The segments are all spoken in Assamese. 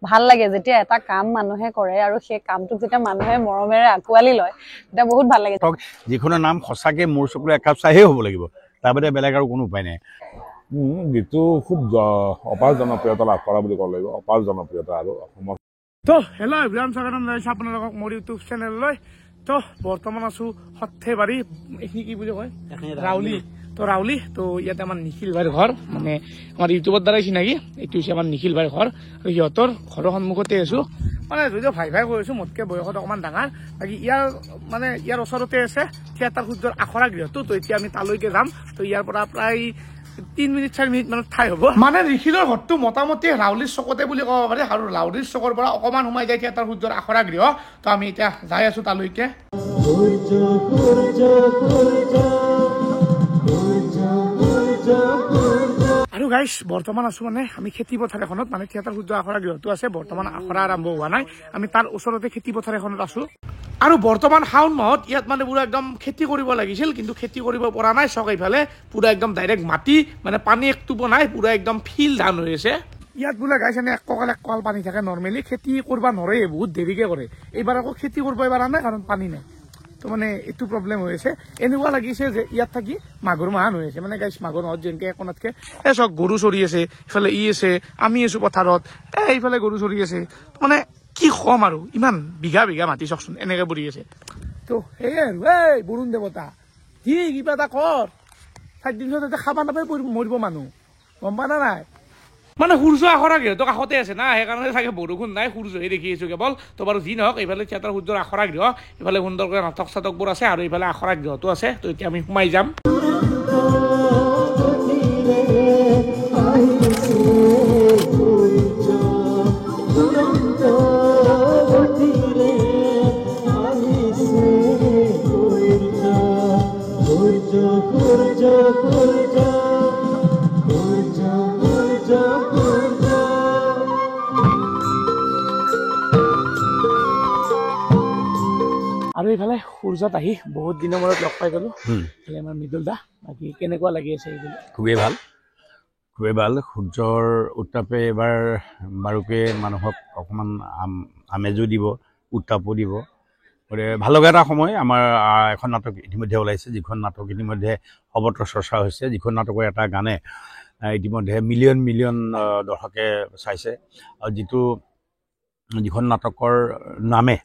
ভাল লাগে যেতিয়া এটা কাম মানুহে কৰে আৰু সেই কামটোক যেতিয়া মানুহে মৰমেৰে আঁকোৱালি লয় তেতিয়া বহুত ভাল লাগে। যিখনৰ নাম সঁচাকৈ মোৰ চকুৰ একাপ চাহেই হ'ব লাগিব, তাৰ বাদে বেলেগ আৰু কোনো উপায় নাই। গীতটো খুব অপাৰ জনপ্ৰিয়তা লাভ কৰা বুলি ক'ব লাগিব, অপাৰ জনপ্ৰিয়তা আৰু অসমৰ। তো হেল্ল' এভৰিৱান, স্বাগতম জনাইছোঁ আপোনালোকক মোৰ ইউটিউব চেনেললৈ। তো বৰ্তমান আছোঁ সৰ্থেবাৰী, এইখিনি কি বুলি কয় ৰাউলি। তো ৰাউলি, তো ইয়াতে আমাৰ নিখিল ভাইৰ ঘৰ, মানে আমাৰ ইউটিউবৰ দ্বাৰাই চিনাকি। এইটো হৈছে আমাৰ নিখিল ভাইৰ ঘৰ আৰু সিহঁতৰ ঘৰৰ সন্মুখতে আছোঁ। মানে যদিও ভাই কৈ আছোঁ, মোতকৈ বয়সত অকণমান ডাঙৰ। বাকী ইয়াৰ ওচৰতে আছে থিয়েটাৰ সূৰ্যৰ আখৰা গৃহটো। তো এতিয়া আমি তালৈকে যাম। তো ইয়াৰ পৰা প্ৰায় 3 মিনিট 4 মিনিট মানত ঠাই হ'ব। মানে নিখিলৰ ঘৰটো মোটামুটি ৰাউলিৰ চকতে বুলি ক'ব পাৰি, আৰু ৰাউলিৰ চকৰ পৰা অকণমান সোমাই যায় থিয়েটাৰ সূৰ্যৰ আখৰা গৃহ। তো আমি এতিয়া যাই আছোঁ তালৈকে। আৰু গাইছ, বৰ্তমান আছোঁ মানে আমি খেতি পথাৰ এখনত, মানে থিয়েটাৰ সূৰ্য আখৰা গৃহটো আছে। বৰ্তমান আখৰা আৰম্ভ হোৱা নাই, আমি তাৰ ওচৰতে খেতি পথাৰ এখনত আছোঁ। আৰু বৰ্তমান শাওণ মাহত ইয়াত মানে পুৰা একদম খেতি কৰিব লাগিছিল, কিন্তু খেতি কৰিব পৰা নাই। চক এইফালে পুৰা একদম ডাইৰেক্ট মাটি, মানে পানী একটোপ নাই, পুৰা একদম ফিল ধান হৈ আছে। ইয়াত বোলে গাইছ এনে এক কঁকাল পানী থাকে। নৰ্মেলি খেতি কৰিব নোৱাৰে, বহুত দেৰিকে কৰে। এইবাৰ আকৌ খেতি কৰিব পৰা নাই কাৰণ পানী নাই। তো মানে এইটো প্ৰব্লেম হৈ আছে। এনেকুৱা লাগিছে যে ইয়াত থাকি মাঘৰ মাহান হৈ আছে। মানে গাইছ মাঘৰ মাহত যেনেকৈ একোনাতকৈ চক গৰু চৰি আছে, ইফালে আছে, আমি আছোঁ পথাৰত, এইফালে গৰু চৰি আছে। মানে কি ক'ম আৰু, ইমান বিঘা মাটি চাওকচোন এনেকৈ পৰি আছে। তো সেয়ে আৰু এই বৰুণ দেৱতা কি কিবা এটা কৰ, 4 দিন পিছত খাবা নাপাই মৰিব মানুহ, গম পা নাই? মানে সূৰ্য আখৰা গৃহটো কাষতে আছে না, সেইকাৰণে চাগে বৰষুণ নাই, সূৰ্যহে দেখি আছোঁ কেৱল। তো বাৰু যি নহওক, এইফালে থিয়েটাৰ সূৰ্যৰ আখৰা গৃহ, এইফালে সুন্দৰকৈ নাটক চাটকবোৰ আছে, আৰু এইফালে আখৰা গৃহটো আছে। তো এতিয়া আমি সোমাই যাম। আৰু এইফালে সূৰ্যত আহি বহুত দিনৰ মূৰত লগ পাই গ'লো। আমাৰ মৃদুল দা, বাকী কেনেকুৱা লাগি আছে এইবোৰ? খুবেই ভাল, খুবেই ভাল। সূৰ্যৰ উত্তাপে এবাৰ বাৰুকে মানুহক অকণমান আমেজো দিব, উত্তাপো দিব। গতিকে ভাল লগা এটা সময়। আমাৰ এখন নাটক ইতিমধ্যে ওলাইছে, যিখন নাটক ইতিমধ্যে সৰ্বত্ৰ চৰ্চা হৈছে, যিখন নাটকৰ এটা গানে ইতিমধ্যে মিলিয়ন দৰ্শকে চাইছে, আৰু যিখন নাটকৰ নামে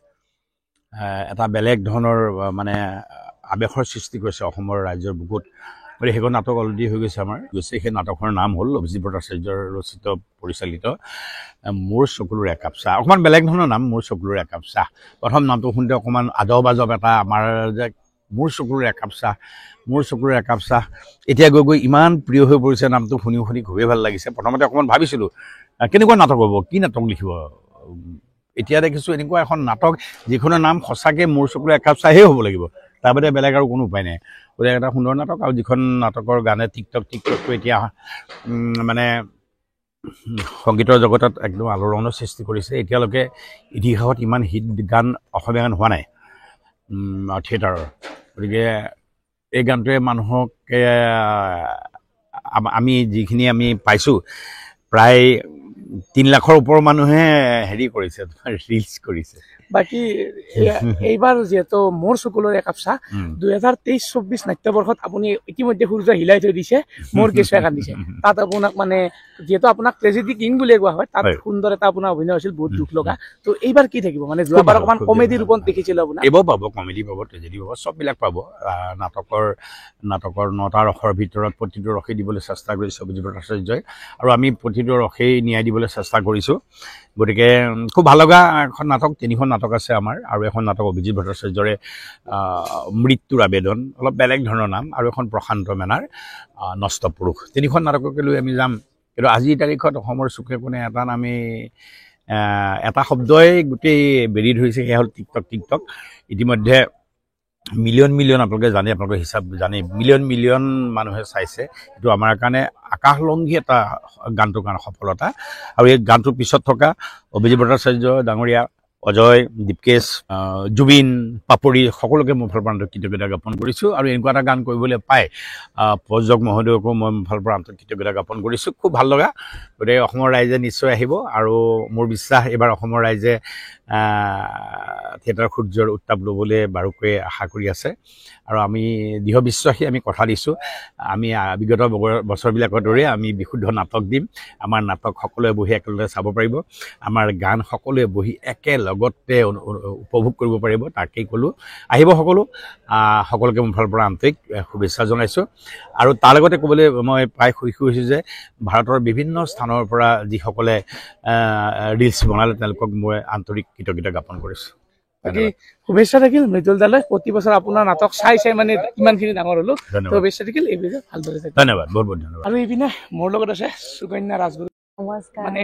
এটা বেলেগ ধৰণৰ মানে আৱেশৰ সৃষ্টি কৰিছে অসমৰ ৰাইজৰ বুকুত। গতিকে সেইখন নাটক অলৰেডি হৈ গৈছে আমাৰ। সেই নাটকৰ নাম হ'ল অভিজিত ভট্টাচাৰ্যৰ ৰচিত পৰিচালিত মোৰ চকুলোৰ একাপ চাহ। অকণমান বেলেগ ধৰণৰ নাম, মোৰ চকুলোৰ একাপ চাহ। প্ৰথম নামটো শুনোতে অকণমান আজব এটা আমাৰ যে মোৰ চকুলোৰ একাপ চাহ, মোৰ চকুলোৰ একাপ চাহ, এতিয়া গৈ ইমান প্ৰিয় হৈ পৰিছে নামটো। শুনি খুবেই ভাল লাগিছে। প্ৰথমতে অকণমান ভাবিছিলোঁ কেনেকুৱা নাটক হ'ব, কি নাটক লিখিব। এতিয়া দেখিছোঁ এনেকুৱা এখন নাটক যিখনৰ নাম সঁচাকৈ মোৰ চকুলোৰ একাপ চাহেই হ'ব লাগিব, তাৰ বাদে বেলেগ আৰু কোনো উপায় নাই। গতিকে এটা সুন্দৰ নাটক, আৰু যিখন নাটকৰ গানে টিকটকটো এতিয়া মানে সংগীতৰ জগতত একদম আলোড়নৰ সৃষ্টি কৰিছে। এতিয়ালৈকে ইতিহাসত ইমান হিট গান, অসমীয়া গান হোৱা নাই থিয়েটাৰৰ। গতিকে এই গানটোৱে মানুহক আমি যিখিনি আমি পাইছোঁ, প্ৰায় 3 লাখৰ ওপৰৰ মানুহে হেৰি কৰিছে, ৰিলছ কৰিছে। বাকী এইবাৰ যিহেতু মোৰ চকুলোৰ একাপ চাহ 2023-24 নাট্যবৰ্ষত আপুনি ইতিমধ্যে সূৰ্য হিলাই থৈ দিছে, মোৰ কেঁচুৱাই কান্দিছে। তাত আপোনাক মানে যিহেতু আপোনাক ট্ৰেজেডি কিং বুলিয়ে কোৱা হয়, তাত সুন্দৰ এটা আপোনাৰ অভিনয় হৈছিল, বহুত দুখ লগা। তো এইবাৰ কি থাকিব? মানে যোৱাবাৰ অকণমান কমেডি ৰূপত দেখিছিলোঁ আপোনাক। এইবাৰ পাব, কমেডি পাব, ট্ৰেজেডি পাব, চববিলাক পাব। নাটকৰ 9টা ৰসৰ ভিতৰত প্ৰতিটো ৰসেই দিবলৈ চেষ্টা কৰিছে অভিজিত ভট্টাচাৰ্যই, আৰু আমি প্ৰতিটো ৰসেই ন্যায় দিবলৈ চেষ্টা কৰিছোঁ। গতিকে খুব ভাল লগা এখন নাটক। 3খন নাটক আছে আমাৰ, আৰু এখন নাটক অভিজিত ভট্টাচাৰ্যৰে মৃত্যুৰ আবেদন, অলপ বেলেগ ধৰণৰ নাম, আৰু এখন প্ৰশান্ত মেনাৰ নষ্ট পুৰুষ। 3খন নাটককে লৈ আমি যাম। কিন্তু আজিৰ তাৰিখত অসমৰ চুকে কোণে এটা নামেই, এটা শব্দই গোটেই বেৰি ধৰিছে, সেয়া হ'ল টিকটক। ইতিমধ্যে মিলিয়ন আপোনালোকে জানে, আপোনালোকৰ হিচাপ জানে, মিলিয়ন মানুহে চাইছে। এইটো আমাৰ কাৰণে আকাশলংঘী এটা গানটোৰ কাৰণে সফলতা। আৰু এই গানটোৰ পিছত থকা অভিজিত ভট্টাচাৰ্য ডাঙৰীয়া অজয়, দীপকেশ, জুবিন, পাপৰি সকলোকে মোৰ ফালৰ পৰা আন্তৰিক কৃতজ্ঞতা জ্ঞাপন কৰিছোঁ। আৰু এনেকুৱা এটা গান কৰিবলৈ পাই প্ৰযোজক মহোদয়কো মই মোৰ ফালৰ পৰা আন্তৰিক কৃতজ্ঞতা জ্ঞাপন কৰিছোঁ। খুব ভাল লগা। গতিকে অসমৰ ৰাইজে নিশ্চয় আহিব, আৰু মোৰ বিশ্বাস এইবাৰ অসমৰ ৰাইজে থিয়েটাৰ সূৰ্যৰ উত্তাপ ল'বলৈ বাৰুকৈ আশা কৰি আছে। আৰু আমি দৃঢ় বিশ্বাসী, আমি কথা দিছোঁ, আমি বিগত বছৰবিলাকৰ দৰে আমি বিশুদ্ধ নাটক দিম। আমাৰ নাটক সকলোৱে বহি একেলগে চাব পাৰিব, আমাৰ গান সকলোৱে বহি একেলগতে উপভোগ কৰিব পাৰিব। তাকেই ক'লোঁ, আহিব সকলোকে মোৰ ফালৰ পৰা আন্তৰিক শুভেচ্ছা জনাইছোঁ। আৰু তাৰ লগতে ক'বলৈ মই প্ৰায় সুখী হৈছোঁ যে ভাৰতৰ বিভিন্ন স্থানৰ পৰা যিসকলে ৰিলছ বনালে তেওঁলোকক মই আন্তৰিক কৃতজ্ঞতা জ্ঞাপন কৰিছোঁ। বাকী শুভেচ্ছা থাকিল মৃদুল দালৈ, প্ৰতি বছৰ আপোনাৰ নাটক চাই মানে ইমানখিনি ডাঙৰ হ'লো। শুভেচ্ছা থাকিল, এইবিলাক ভালদৰে থাকিল। ধন্যবাদ, বহুত বহুত ধন্যবাদ। আৰু এইপিনে মোৰ লগত আছে সুকন্যা ৰাজগুৰু। নমস্কাৰ। মানে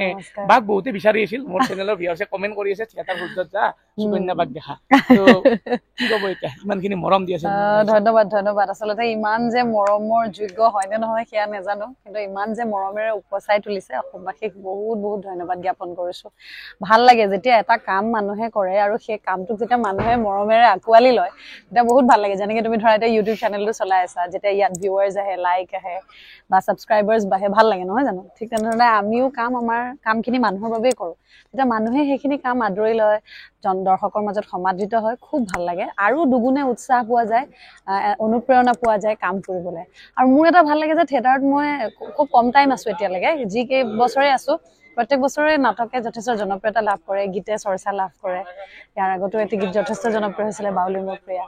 বাক বহুতে বিচাৰি আছিল, মোৰ চেনেলৰ ভিউৱাৰ্ছে কমেণ্ট কৰি আছে থিয়েটাৰ সূৰ্যত যা সুকন্যা বাক দেখা। কি ক'ব এতিয়া, ইমানখিনি মৰম দি আছে? ধন্যবাদ ধন্যবাদ। আচলতে ইমান যে মৰমৰ যোগ্য হয়নে নহয় সেয়া নাজানো, কিন্তু ইমান যে মৰমেৰে উপচাই তুলিছে অসমবাসীক বহুত বহুত ধন্যবাদ জ্ঞাপন কৰিছোঁ। ভাল লাগে যেতিয়া এটা কাম মানুহে কৰে আৰু সেই কামটোক যেতিয়া মানুহে মৰমেৰে আঁকোৱালি লয়, তেতিয়া বহুত ভাল লাগে। যেনেকৈ তুমি ধৰা এতিয়া ইউটিউব চেনেলটো চলাই আছা, যেতিয়া ইয়াত ভিউৱাৰ্ছ আহে, লাইক আহে বা ছাবস্ক্ৰাইবাৰ্ছ বাঢ়ে, ভাল লাগে নহয় জানো? ঠিক তেনেধৰণে আমিও আমাৰ কামখিনি মানুহৰ বাবেই কৰোঁ। তেতিয়া মানুহে সেইখিনি কাম আদৰি লয়, দৰ্শকৰ মাজত সমাদৃত হয়, খুব ভাল লাগে। আৰু দুগুণে উৎসাহ পোৱা যায়, অনুপ্ৰেৰণা পোৱা যায় কাম কৰিবলৈ। আৰু মোৰ এটা ভাল লাগে যে থিয়েটাৰত মই খুব কম টাইম আছোঁ এতিয়ালৈকে, যি কেইবছৰে আছোঁ, প্ৰত্যেক বছৰে নাটকে যথেষ্ট জনপ্ৰিয়তা লাভ কৰে, গীতে চৰ্চা লাভ কৰে। ইয়াৰ আগতো এটি গীত যথেষ্ট জনপ্ৰিয় হৈছিলে, বাউলী মোৰ প্ৰিয়া।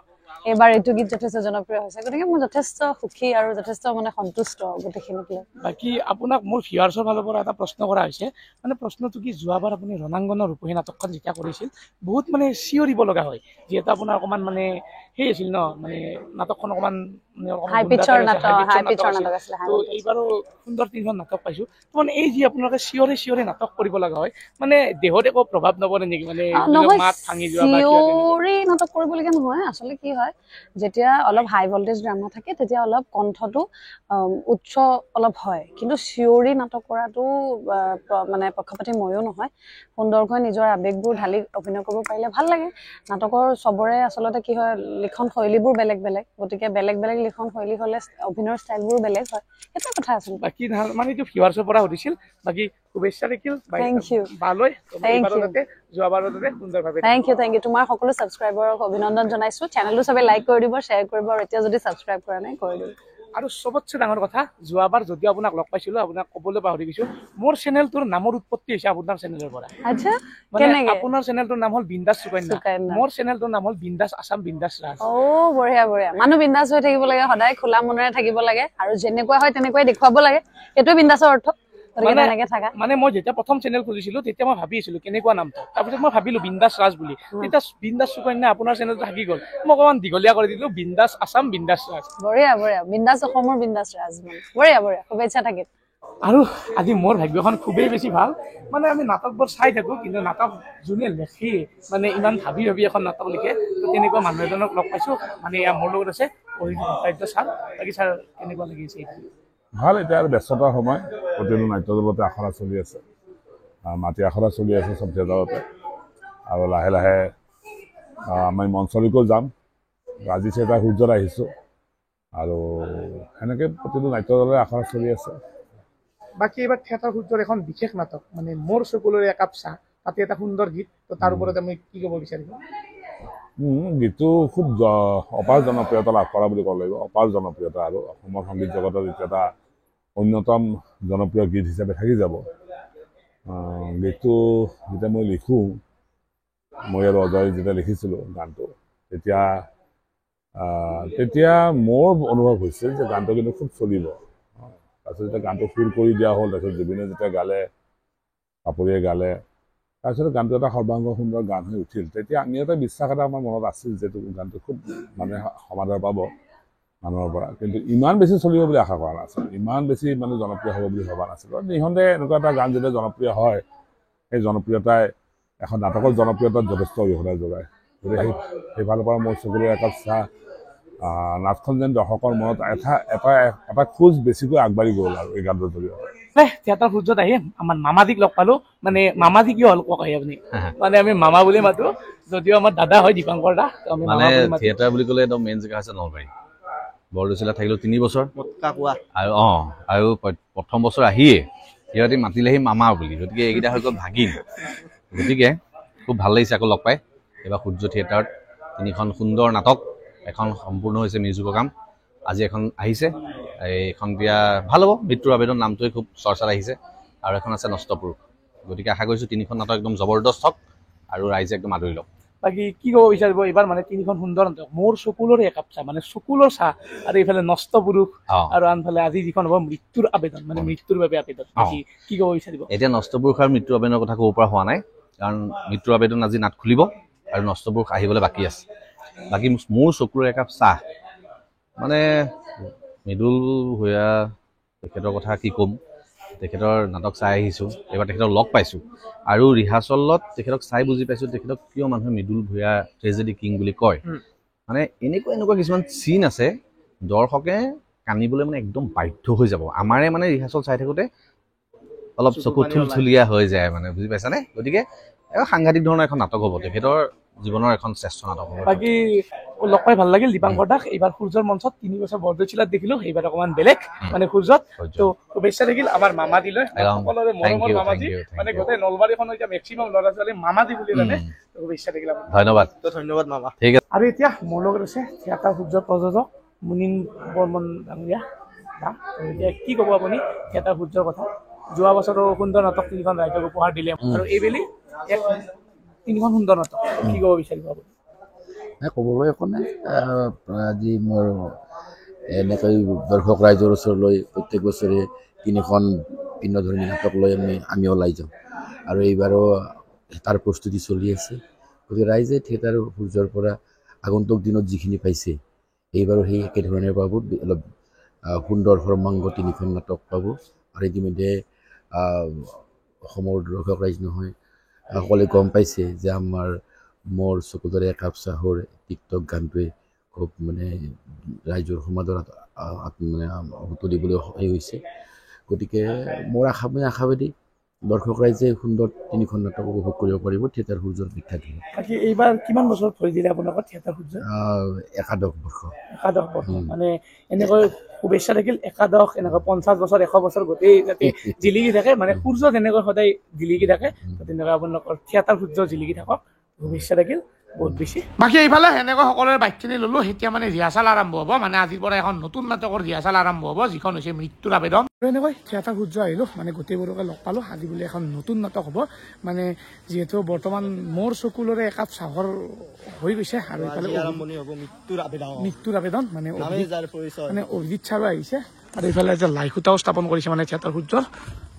এইবাৰ এইটো গীত যথেষ্ট জনপ্ৰিয় হৈছে। গতিকে মই যথেষ্ট সুখী আৰু যথেষ্ট মানে সন্তুষ্ট গোটেইখিনিক লৈ। বাকী আপোনাক মোৰ ভিউৱাৰ্ছৰ ফালৰ পৰা এটা প্ৰশ্ন কৰা হৈছে, মানে প্ৰশ্নটো কি, যোৱাবাৰ আপুনি ৰণাংগনৰ ৰূপহী নাটকখন যেতিয়া কৰিছিল বহুত মানে চিঞৰিব লগা হয়, যিহেতু আপোনাৰ অকণমান মানে সেই আছিল ন, মানে নাটকখন অকণমান হাই পিচৰ নাটক আছিলে। তো এইবাৰো সুন্দৰ তিনিখন নাটক পাইছোঁ। মানে এই যি আপোনালোকে চিঞৰি নাটক কৰিব লগা হয়, মানে দেহত একো প্ৰভাৱ নপৰে নেকি? মানে মাত ভাঙি যোৱা বা চিঞৰি নাটক কৰিবলগীয়া নহয়। আচলতে কি হয়, যেতিয়া অলপ হাই ভল্টেজ ড্ৰামা থাকে তেতিয়া অলপ কণ্ঠটো উচ্চ অলপ হয়, কিন্তু চিঞৰি নাটক কৰাটো মানে পক্ষপাতি ময়ো নহয়। সুন্দৰকৈ নিজৰ আৱেগবোৰ ঢালি অভিনয় কৰিব পাৰিলে ভাল লাগে। নাটকৰ চবৰে আচলতে কি হয়, লিখন শৈলীবোৰ বেলেগ বেলেগ, গতিকে বেলেগ বেলেগ লিখন শৈলী হ'লে অভিনয়ৰ ষ্টাইলবোৰ বেলেগ হয়, সেইটো কথা আছিল। বাকী মানে এইটো ভিউৱাৰ্ছৰ পৰা সুধিছিল। বাকী শুভেচ্ছা থাকিল থেংক ইউ। যোৱাবাৰৰ সুন্দৰভাৱে। Thank you. তোমাৰ সকলো ছাবস্ক্ৰাইবাৰক অভিনন্দন জনাইছোঁ। চেনেলটো চবে লাইক কৰি দিব, শ্বেয়াৰ কৰিব, আৰু এতিয়া যদি ছাবস্ক্ৰাইব কৰা নাই কৰি দিব। আৰু চবতছে ডাঙৰ কথা, যোৱাবাৰ যদিও আপোনাক লগ পাইছিলোঁ, আপোনাক ক'বলৈ পাহৰি গৈছোঁ, মোৰ চেনেলটোৰ নামৰ উৎপত্তি হৈছে আপোনাৰ চেনেলৰ পৰা। আচ্ছা, মানে আপোনাৰ চেনেলটোৰ নাম হ'ল বিন্দাছ সুকন্যা, মোৰ চেনেলটোৰ নাম হ'ল বিন্দাছ আছাম, বিন্দাছ ৰাজ। বঢ়িয়া বঢ়িয়া। মানুহ বিন্দাছ হৈ থাকিব লাগে, সদায় খোলা মনেৰে থাকিব লাগে, আৰু যেনেকুৱা হয় তেনেকুৱাই দেখুৱাব লাগে, সেইটোৱে বিন্দাছৰ অৰ্থ। মানে মই যেতিয়া প্ৰথম চেনেল খুলিছিলোঁ তেতিয়া মই ভাবি আছিলোঁ কেনেকুৱা নামটো, তাৰপিছত মই ভাবিলোঁ বিন্দাছ ৰাজ বুলি। তেতিয়া বিন্দাছ সুকন্যা আপোনাৰ চেনেলটো থাকি গ'ল, মই অকণমান দীঘলীয়া কৰি দিলোঁ, বিন্দাছ আছাম, বিন্দাছ ৰাজ। বঢ়িয়া বঢ়িয়া। বিন্দাছ অসমৰ বিন্দাছ ৰাজ, বঢ়িয়া বঢ়িয়া। শুভেচ্ছা থাকিল। আৰু আজি মোৰ ভাগ্যখন খুবেই বেছি ভাল, মানে আমি নাটকবোৰ চাই থাকোঁ, কিন্তু নাটক যোনে লেখে, মানে ইমান ভাবি এখন নাটক লিখে, তেনেকুৱা মানুহ এজনক লগ পাইছোঁ। মানে এয়া মোৰ লগত আছে অভিজিত ছাৰ। বাকী ছাৰ কেনেকুৱা লাগিছে? ভাল। এতিয়া আৰু ব্যস্ততাৰ সময়, প্ৰতিটো নাট্যদলতে আখৰা চলি আছে, মাটি আখৰা চলি আছে চব থিয়েটাৰতে। আৰু লাহে লাহে আমি মঞ্চলৈকো যাম। আজি থিয়েটাৰ সূৰ্যত আহিছোঁ, আৰু সেনেকৈ প্ৰতিটো নাট্যদলে আখৰা চলি আছে। বাকী এইবাৰ থিয়েটাৰ সূৰ্যৰ এখন বিশেষ নাটক, মানে মোৰ চকুলৰে একাপ চাহ, তাতে এটা সুন্দৰ গীত, তো তাৰ ওপৰত আমি কি ক'ব বিচাৰিম? গীতটো খুব অপাৰ জনপ্ৰিয়তা লাভ কৰা বুলি ক'ব লাগিব, অপাৰ জনপ্ৰিয়তা। আৰু অসমৰ সংগীত জগতৰ যিটো এটা অন্যতম জনপ্ৰিয় গীত হিচাপে থাকি যাব। গীতটো যেতিয়া মই লিখোঁ, মই আৰু অজয় যেতিয়া লিখিছিলোঁ গানটো, তেতিয়া মোৰ অনুভৱ হৈছিল যে গানটো কিন্তু খুব চলিব। তাৰপিছত যেতিয়া গানটো সুৰ কৰি দিয়া হ'ল, তাৰপিছত জুবিনে যেতিয়া গালে, পাপৰিয়ে গালে, তাৰপিছত গানটো এটা সৰ্বাংগ সুন্দৰ গান হৈ উঠিল। তেতিয়া আমি এটা বিশ্বাস এটা আমাৰ মনত আছিল যে গানটো খুব মানুহে সমাদৰ পাব মানুহৰ পৰা, কিন্তু ইমান বেছি চলিব বুলি আশা কৰা নাছিলোঁ, ইমান বেছি মানে জনপ্ৰিয় হ'ব বুলি ভবা নাছিলোঁ। নিঃসন্দেহে এনেকুৱা এটা গান যেতিয়া জনপ্ৰিয় হয়, সেই জনপ্ৰিয়তাই এখন নাটকৰ জনপ্ৰিয়তাত যথেষ্ট অৰিহণা যোগায়। গতিকে সেইফালৰ পৰা মোৰ চকুলৈ একাপ চাহ নাটখন যেন দৰ্শকৰ মনত এটা খোজ বেছিকৈ আগবাঢ়ি গ'ল আৰু এই গানটোৰ জৰিয়তে। থিয়েটাৰ সূৰ্যত আহি আমাৰ মামাজীক লগ পালো, মানে মামাজী কি হ'ল কওক আপুনি? মানে আমি মামা বুলি মাতো, যদিও আমাৰ দাদা হয় দীপাংকৰ দা। মানে থিয়েটাৰ বুলি ক'লে একদম মেইন জেগা হৈছে নলবাৰী। বৰদৈচিলা থাকিলো 3 বছৰ আৰু আৰু প্ৰথম বছৰ আহিয়ে সিহঁতি মাতিলেহি মামা বুলি, গতিকে এইকেইটা হৈ গ'ল ভাগিন। গতিকে খুব ভাল লাগিছে আকৌ লগ পাই। এইবাৰ সূৰ্য থিয়েটাৰত 3খন সুন্দৰ নাটক, এখন সম্পূৰ্ণ হৈছে মিউজিকৰ কাম, আজি এখন আহিছে। এইখন বিয়া ভাল হ'ব, মৃত্যুৰ আবেদন নামটোৱে খুব চৰ্চাত আহিছে, আৰু এখন আছে নষ্টপুৰুষ। গতিকে আশা কৰিছোঁ 3খন নাটক একদম জবৰদস্ত হওক আৰু ৰাইজে একদম আদৰি লওক। বাকী কি ক'ব বিচাৰিব এইবাৰ? মানে 3খন সুন্দৰ নাটক, মোৰ চকুলৰে একাপ চাহ, মানে চকুলৰ চাহ, আৰু এইফালে নষ্টপুৰুষ, আৰু আনফালে আজি যিখন হ'ব মৃত্যুৰ আবেদন, মানে মৃত্যুৰ বাবে আবেদন। কি ক'ব বিচাৰিব? এতিয়া নষ্টপুৰুষ আৰু মৃত্যুৰ আবেদনৰ কথা ক'ব পৰা হোৱা নাই, কাৰণ মৃত্যুৰ আবেদন আজি নাট খুলিব আৰু নষ্টপুৰুষ আহিবলৈ বাকী আছে। বাকী মোৰ চকুৰ একাপ চাহ মানে মৃদুল ভূঞা তেখেতৰ কথা কি ক'ম, তেখেতৰ নাটক চাই আহিছোঁ, এইবাৰ তেখেতক লগ পাইছোঁ, আৰু ৰিহাৰ্চলত তেখেতক চাই বুজি পাইছোঁ তেখেতক কিয় মানুহে মৃদুল ভূঞা ট্ৰেজেডি কিং বুলি কয়। মানে এনেকুৱা কিছুমান চিন আছে দৰ্শকে কান্দিবলৈ মানে একদম বাধ্য হৈ যাব। আমাৰে মানে ৰিহাৰ্চল চাই থাকোঁতে অলপ চকু থুলথুলীয়া হৈ যায়, মানে বুজি পাইছানে? গতিকে সাংঘাতিক ধৰণৰ এখন নাটক হ'ব, তেখেতৰ জীৱনৰ এখন শ্ৰেষ্ঠ নাটক হ'ব। বাকী লগ পাই ভাল লাগিল দীপাংকৰ দাক। এইবাৰ সূৰ্যৰ মঞ্চত 3 বছৰ বৰদৈচিলাত দেখিলো, এইবাৰ অকণমান বেলেগ মানে সূৰ্যত। তো শুভেচ্ছা থাকিল আমাৰ মামাদিলৈ, সকলোৰে মৰমৰ মামাদি, মানে গোটেই নলবাৰীখনৰ এতিয়া মেক্সিমাম ল'ৰা ছোৱালী মামাদি বুলি জানে। শুভেচ্ছা থাকিল আপোনাৰ। ধন্যবাদ। ধন্যবাদ মামা। ঠিক আছে। আৰু এতিয়া মোৰ লগত আছে থিয়েটাৰ সূৰ্যৰ প্ৰযোজক মুনীন বৰ্মন ডাঙৰীয়া দা। এতিয়া কি ক'ব আপুনি থিয়েটাৰ সূৰ্যৰ কথা? যোৱা বছৰো সুন্দৰ নাটক 3খন ৰাইজক উপহাৰ দিলে, আৰু এইবেলি 3খন সুন্দৰ নাটক, কি ক'ব বিচাৰিব আপুনি? ক'বলৈ একো নাই। আজি মোৰ এনেকৈ দৰ্শক ৰাইজৰ ওচৰলৈ প্ৰত্যেক বছৰে 3খন ভিন্ন ধৰণৰ নাটক লৈ আমি ওলাই যাওঁ, আৰু এইবাৰো তাৰ প্ৰস্তুতি চলি আছে। গতিকে ৰাইজে থিয়েটাৰ সূৰ্যৰ পৰা আগন্তুক দিনত যিখিনি পাইছে এইবাৰো সেই একেধৰণে পাব। অলপ সুন্দৰ সৰ্বাংগ 3খন নাটক পাব, আৰু ইতিমধ্যে অসমৰ দৰ্শক ৰাইজ নহয় সকলোৱে গম পাইছে যে আমাৰ মোৰ চকুদৰে একাপ চাহৰ টিকটক গানটোৱে খুব মানে ৰাইজৰ সমাদৰ মানে তুলিবলৈ হেৰি হৈছে। গতিকে মোৰ আশাবাদী দৰ্শক ৰাইজে সুন্দৰ 3খন নাটক উপভোগ কৰিব পাৰিব থিয়েটাৰ সূৰ্যৰ বিখ্যাত। বাকী এইবাৰ কিমান বছৰ ভৰি দিলে আপোনালোকৰ থিয়েটাৰ সূৰ্য? 11 বৰ্ষ। 11 বৰ্ষ মানে এনেকৈ শুভেচ্ছা থাকিল। 11 এনেকৈ 50 বছৰ 100 বছৰ গোটেই যাতে জিলিকি থাকে, মানে সূৰ্য যেনেকৈ সদায় জিলিকি থাকে তেনেকৈ আপোনালোকৰ থিয়েটাৰ সূৰ্য জিলিকি থাকক। শুভেচ্ছা থাকিল বহুত বেছি। বাকী এইফালে এনেকৈ সকলোৰে বাইকখিনি ল'লোঁ। এতিয়া মানে ৰিহাৰ্চেল আৰম্ভ হ'ব, মানে আজিৰ পৰা এখন নতুন নাটকৰ ৰিহাৰ্চেল আৰম্ভ হ'ব, যিখন হৈছে মৃত্যুৰ আবেদন। এনেকৈ থিয়েটাৰ সূৰ্য আহিলোঁ, মানে গোটেইবোৰকে লগ পালোঁ। আজি বুলি এখন নতুন নাটক হ'ব, মানে যিহেতু বৰ্তমান মোৰ চকুলৰে একাপ চাহৰ হৈ গৈছে, আৰু এইফালে মৃত্যুৰ আবেদন মানে অভিজিত ছাৰো আহিছে, আৰু এইফালে যে লাই খুঁটাও স্থাপন কৰিছে মানে থিয়েটাৰ সূৰ্যৰ।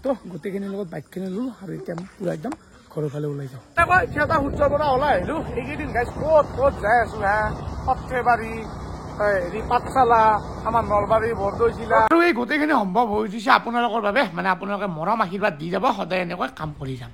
তো গোটেইখিনিৰ লগত বাইকখিনি ল'লোঁ, আৰু এতিয়া পুৰা একদম ঘৰৰ ফালে ওলাই যাওঁ। থিয়েটাৰ সূৰ্যৰ পৰা ওলাই আহিলোঁ। এইকেইদিন গাইজ ক'ত যাই আছোঁ হা, সৰ্থেবাৰী, পাঠশালা, আমাৰ নলবাৰী, বৰদৈচিলা, আৰু এই গোটেইখিনি সম্ভৱ হৈ উঠিছে আপোনালোকৰ বাবে। মানে আপোনালোকে মৰম আশীৰ্বাদ দি যাব, সদায় এনেকৈ কাম কৰি যাম।